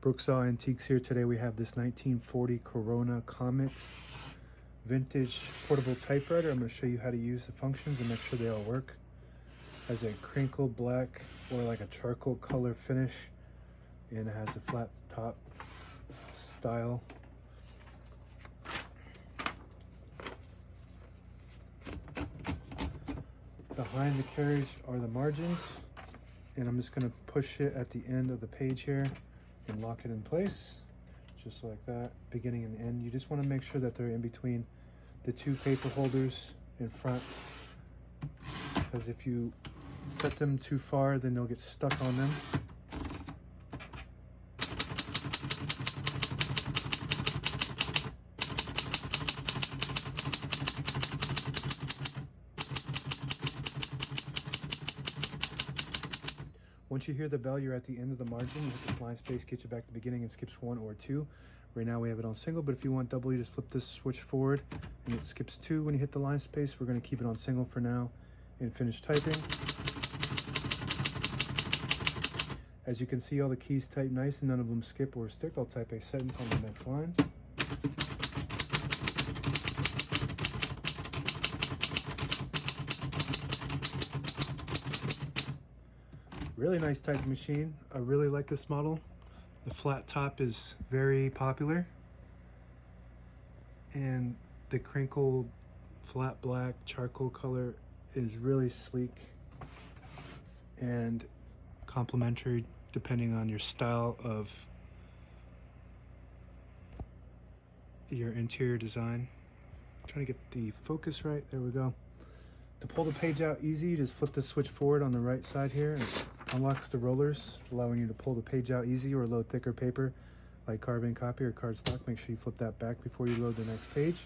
Brooksaw Antiques here. Today we have this 1940 Corona Comet vintage portable typewriter. I'm going to show you how to use the functions and make sure they all work. Has a crinkle black or like a charcoal color finish, and it has a flat top style. Behind the carriage are the margins, and I'm just going to push it at the end of the page here and lock it in place just like that, beginning and end. You just want to make sure that they're in between the two paper holders in front, because if you set them too far, then they'll get stuck on them. Once you hear the bell, you're at the end of the margin. You hit this line space, get you back to the beginning, and skips 1 or 2. Right now we have it on single, but if you want double, you just flip this switch forward and it skips 2 when you hit the line space. We're going to keep it on single for now and finish typing. As you can see, all the keys type nice and none of them skip or stick. I'll type a sentence on the next line. Really nice typing machine. I really like this model. The flat top is very popular, and the crinkled flat black charcoal color is really sleek and complementary depending on your style of your interior design. I'm trying to get the focus right. There we go. To pull the page out easy, you just flip the switch forward on the right side here, and it unlocks the rollers, allowing you to pull the page out easy or load thicker paper like carbon copy or cardstock. Make sure you flip that back before you load the next page,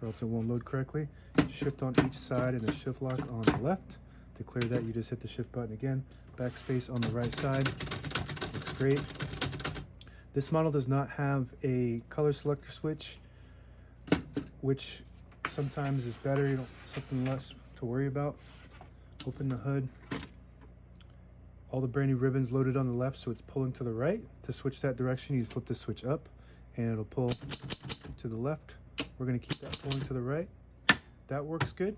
or else it won't load correctly. Shift on each side and a shift lock on the left. To clear that, you just hit the shift button again. Backspace on the right side. Looks great. This model does not have a color selector switch, which sometimes is better. You don't something less to worry about. Open the hood. All the brand new ribbons loaded on the left, so it's pulling to the right. To switch that direction, you flip the switch up and it'll pull to the left. We're going to keep that pulling to the right. That works good.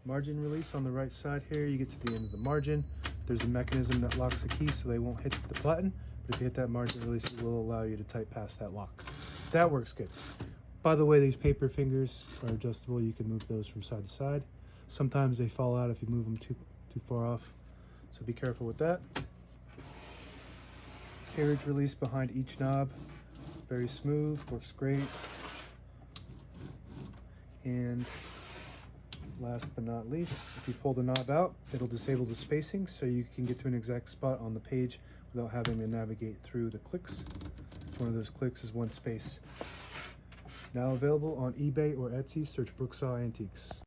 Margin release on the right side here. You get to the end of the margin. There's a mechanism that locks the keys so they won't hit the button, but if you hit that margin release, it will allow you to type past that lock. That works good. By the way, these paper fingers are adjustable. You can move those from side to side. Sometimes they fall out if you move them too far off, so be careful with that. Carriage release behind each knob. Very smooth, works great. And last but not least, if you pull the knob out, it'll disable the spacing so you can get to an exact spot on the page without having to navigate through the clicks. One of those clicks is one space. Now available on eBay or Etsy. Search Brooksaw Antiques.